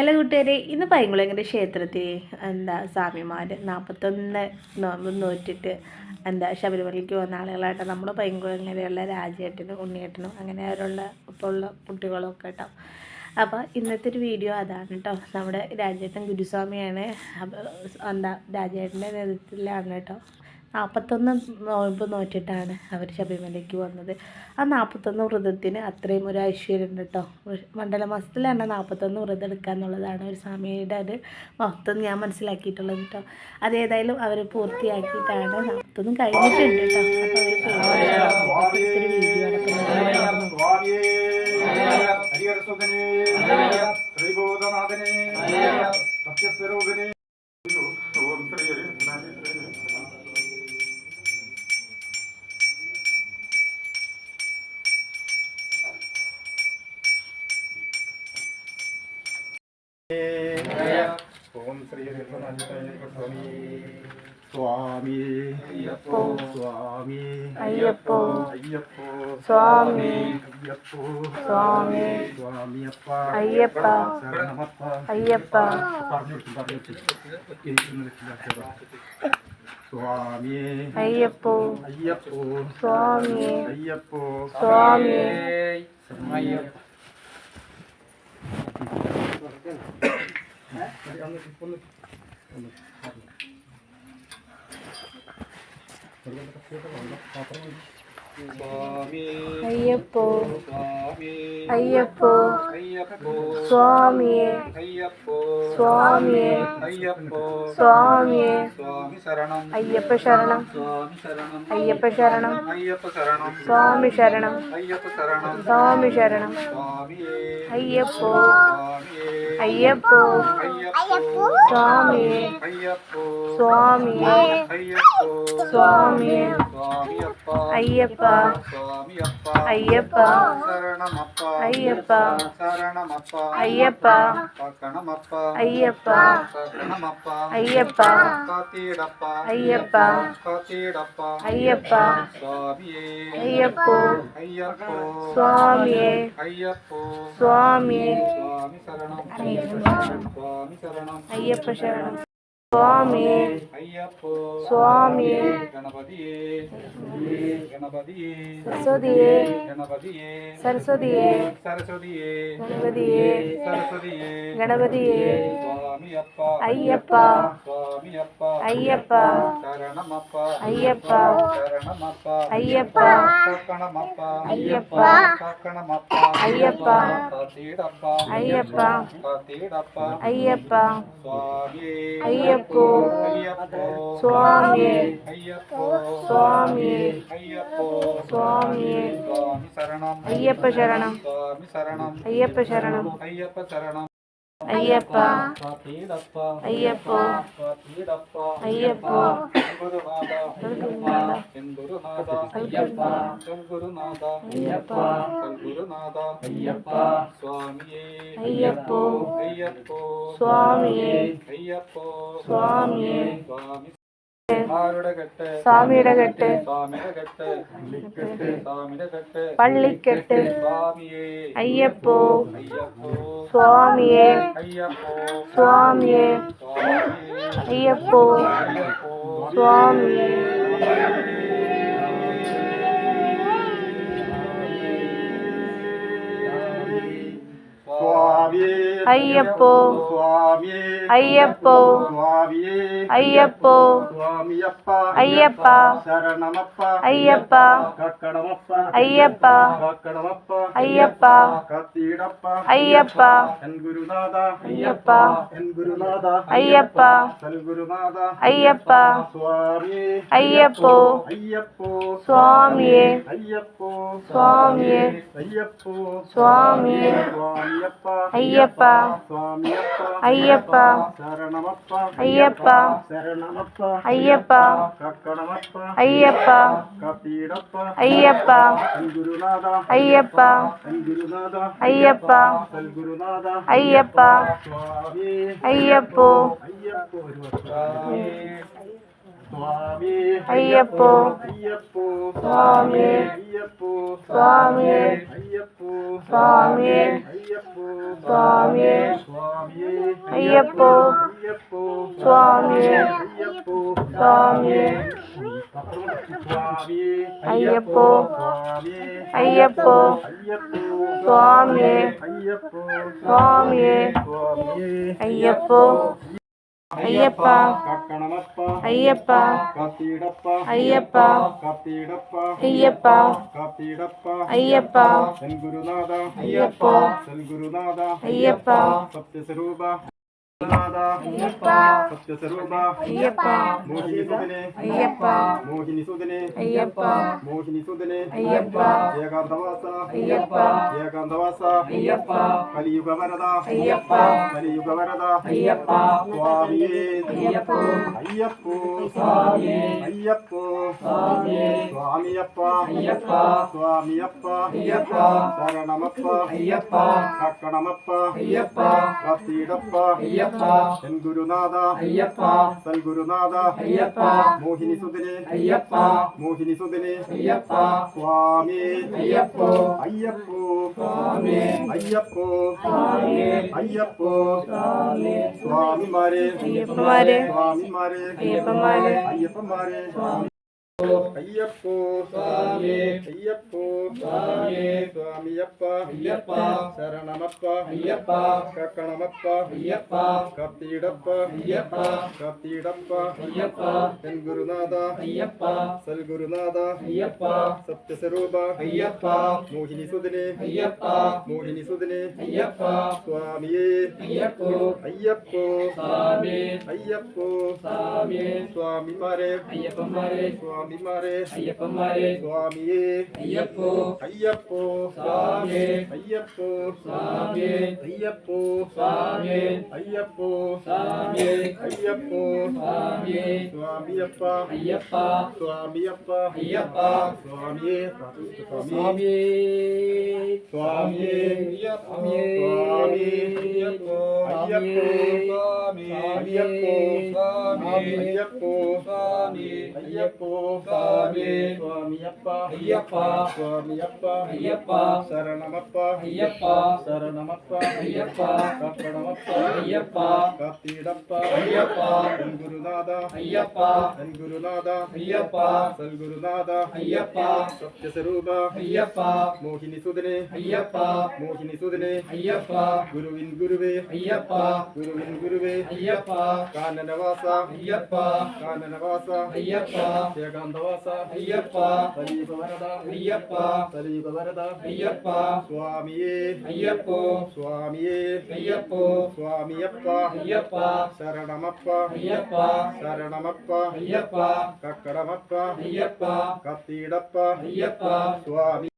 Hello കൂട്ടുകാരെ, ഇന്ന് പൈങ്കുളങ്ങര ക്ഷേത്രത്തിൽ സ്വാമിമാർ 41 നോമ്പ് നോറ്റിട്ട് ശബരിമലയ്ക്ക് പോകുന്ന ആളുകളായിട്ട് നമ്മൾ പൈങ്കുളങ്ങരയുള്ള രാജേട്ടനും ഉണ്ണിയേട്ടനും അങ്ങനെ അവരുള്ള ഇപ്പോൾ ഉള്ള കുട്ടികളൊക്കെ കേട്ടോ. അപ്പോൾ ഇന്നത്തെ ഒരു വീഡിയോ അതാണ് കേട്ടോ. നമ്മുടെ രാജേട്ടൻ ഗുരുസ്വാമിയാണ്. രാജേട്ടൻ്റെ നേതൃത്വത്തിലാണ് കേട്ടോ 41 നോമ്പ് നോറ്റിട്ടാണ് അവർ ശബരിമലയ്ക്ക് വന്നത്. ആ 41 വ്രതത്തിന് അത്രയും ഒരു ഐശ്വര്യമുണ്ട് കേട്ടോ. മണ്ഡലമാസത്തിലാണ് 41 വ്രതം എടുക്കുക എന്നുള്ളതാണ് ഒരു സ്വാമിയുടെ ഒരു മഹത്വം ഞാൻ മനസ്സിലാക്കിയിട്ടുള്ളത് കേട്ടോ. അതേതായാലും അവർ പൂർത്തിയാക്കിയിട്ടാണ് 41 കഴിഞ്ഞിട്ടുണ്ട് കേട്ടോ. അപ്പോൾ അവർ ഒത്തിരി വീഡിയോ ഓം ശ്രീ സ്വാമി അയ്യപ്പോ സ്വാമി അയ്യപ്പോ അയ്യപ്പോ സ്വാമി അയ്യപ്പോ സ്വാമി സ്വാമിയപ്പ അയ്യപ്പ ശരണമപ്പ അയ്യപ്പ പറഞ്ഞു സ്വാമി അയ്യപ്പോ അയ്യപ്പോ സ്വാമി അയ്യപ്പോ സ്വാമി അയ്യപ്പ അയ്യപ്പോ അയ്യപ്പോ സ്വാമിയേ സ്വാമിയേ സ്വാമിയേ അയ്യപ്പ ശരണം അയ്യപ്പ ശരണം സ്വാമി ശരണം സ്വാമി ശരണം അയ്യപ്പോ അയ്യപ്പോ സ്വാമിയേ സ്വാമിയേ സ്വാമിയേ അയ്യപ്പ അയ്യപ്പ അയ്യപ്പ അയ്യപ്പ അയ്യപ്പ അയ്യപ്പ അയ്യപ്പ അയ്യപ്പ അയ്യപ്പോ സ്വാമിയേ സ്വാമിയേ അയ്യപ്പ ശരണം സ്വാമിയേ സ്വാമിയേ സരസ്വതിയേ സരസ്വതിയേ ഗണപതിയേ ഗണപതിയേ അയ്യപ്പ അയ്യപ്പ അയ്യപ്പ അയ്യപ്പ അയ്യപ്പ അയ്യപ്പ അയ്യപ്പ അയ്യപ്പ അയ്യപ്പോ സ്വാമിയേ സ്വാമിയേ സ്വാമിയേ അയ്യപ്പ ശരണം അയ്യപ്പ ശരണം അയ്യപ്പ അയ്യപ്പോ അയ്യപ്പോ അയ്യപ്പോ സ്വാമിയേ സ്വാമിയേ സ്വാമിയുടെ കെട്ട് പള്ളിക്കെട്ട് അയ്യപ്പോ സ്വാമിയേ സ്വാമിയേ അയ്യപ്പോ സ്വാമിയേ അയ്യപ്പോ അയ്യപ്പോ അയ്യപ്പോ അയ്യപ്പ അയ്യപ്പ അയ്യപ്പ അയ്യപ്പ അയ്യപ്പ അയ്യപ്പ അയ്യപ്പ അയ്യപ്പ അയ്യപ്പോ സ്വാമിയേ സ്വാമിയേ സ്വാമിയേ അയ്യപ്പ അയ്യപ്പ അയ്യപ്പ അയ്യപ്പ അയ്യപ്പ അയ്യപ്പ അയ്യപ്പ അയ്യപ്പ അയ്യപ്പ അയ്യപ്പോ സ്വാമി അയ്യപ്പോ അയ്യപ്പോ സ്വാമി അയ്യപ്പോ സ്വാമി അയ്യപ്പോ സ്വാമി അയ്യപ്പോ സ്വാമി സ്വാമി അയ്യപ്പോ അയ്യപ്പോ സ്വാമി അയ്യപ്പോ സ്വാമി സ്വാമി അയ്യപ്പോ സ്വാമി അയ്യപ്പോ അയ്യപ്പോ സ്വാമി അയ്യപ്പോ സ്വാമി സ്വാമി അയ്യപ്പോ അയ്യപ്പ കക്കണമപ്പ അയ്യപ്പ കത്തിയിടപ്പ അയ്യപ്പ കത്തിയിടപ്പ അയ്യപ്പ കത്തിയിടപ്പ അയ്യപ്പ സൽഗുരുനാഥ അയ്യപ്പോ സൽഗുരുനാഥ അയ്യപ്പ സത്യസ്വരൂപ നാഥ അയ്യപ്പ സത്യസ്വരൂപ അയ്യപ്പ മോഹിനി സുതനെ അയ്യപ്പ മോഹിനി സുതനെ അയ്യപ്പ മോഹിനി സുതനെ അയ്യപ്പ ഏകാന്തവാസ അയ്യപ്പ ഏകാന്തവാസ അയ്യപ്പ കലിയുഗ വരദ അയ്യപ്പ കലിയുഗ വരദ അയ്യപ്പ സ്വാമിയേ അയ്യപ്പോ അയ്യപ്പോ സ്വാമി അയ്യപ്പോ സ്വാമി സ്വാമിയപ്പ അയ്യപ്പ സ്വാമിയപ്പ അയ്യപ്പ ശരണമപ്പ അയ്യപ്പ കക്കണമപ്പ അയ്യപ്പ കത്തിയിടപ്പ അയ്യപ്പ എൻ ഗുരുനാഥ അയ്യപ്പ സൽഗുരുനാഥ അയ്യപ്പ മോഹിനി സുതനെ അയ്യപ്പ മോഹിനി സുതനെ അയ്യപ്പ സ്വാമി അയ്യപ്പോ അയ്യപ്പോ സ്വാമി അയ്യപ്പോ സ്വാമി അയ്യപ്പോ സ്വാമി സ്വാമിമാരെ അയ്യപ്പന്മാരെ സ്വാമിമാരെ അയ്യപ്പന്മാരെ അയ്യപ്പന്മാരെ അയ്യപ്പോ സ്വാമി അയ്യപ്പോ സ്വാമി സ്വാമിയപ്പ അയ്യപ്പ ശരണമപ്പ അയ്യപ്പ കക്കണമപ്പ അയ്യപ്പ കത്തിയിടപ്പ അയ്യപ്പ കത്തിയിടപ്പ അയ്യപ്പ എൻ ഗുരുനാഥ അയ്യപ്പ സൽഗുരുനാഥ അയ്യപ്പ സത്യസ്വരൂപ അയ്യപ്പ മോഹിനി സുതനെ അയ്യപ്പ മോഹിനി സുതനെ അയ്യപ്പ സ്വാമിയേ അയ്യപ്പോ അയ്യപ്പോ സ്വാമി അയ്യപ്പോ സ്വാമി സ്വാമിമാരെ അയ്യപ്പന്മാരെ സ്വാമിമാരെ അയ്യപ്പന്മാരെ സ്വാമിയേ അയ്യപ്പോ അയ്യപ്പോ സ്വാമി അയ്യപ്പോ സ്വാമി അയ്യപ്പോ സ്വാമി അയ്യപ്പോ സ്വാമി അയ്യപ്പോ സ്വാമി സ്വാമിയപ്പ അയ്യപ്പ സ്വാമിയപ്പ അയ്യപ്പ സ്വാമിയേ സ്വാമി സ്വാമിയേ സ്വാമി അയ്യപ്പോ അയ്യപ്പോ അയ്യപ്പോ അയ്യപ്പോ സ്വാമിയപ്പ അയ്യപ്പ സ്വാമിയപ്പ അയ്യപ്പ ശരണമപ്പ അയ്യപ്പ ശരണമപ്പ അയ്യപ്പ കക്കണമപ്പ അയ്യപ്പ കത്തിയിടപ്പ അയ്യപ്പ എൻ ഗുരുനാഥ അയ്യപ്പ എൻ ഗുരുനാഥ അയ്യപ്പ സൽഗുരുനാഥ അയ്യപ്പ സത്യസ്വരൂപ അയ്യപ്പ മോഹിനി സുതനെ അയ്യപ്പ മോഹിനി സുതനെ അയ്യപ്പ ഗുരുവിൻ ഗുരുവേ അയ്യപ്പ ഗുരുവിൻ ഗുരുവേ അയ്യപ്പ കാനനവാസ അയ്യപ്പ കാനനവാസ അയ്യപ്പ ഏകാന്തവാസ അയ്യപ്പ സലീപവരദ അയ്യപ്പ സലീപവരദ അയ്യപ്പ സ്വാമിയേ അയ്യപ്പോ സ്വാമിയേ അയ്യപ്പോ സ്വാമിയപ്പ അയ്യപ്പ ശരണമപ്പ അയ്യപ്പ ശരണമപ്പ അയ്യപ്പ കക്കടമപ്പ അയ്യപ്പ കത്തിയിടപ്പ അയ്യപ്പ സ്വാമി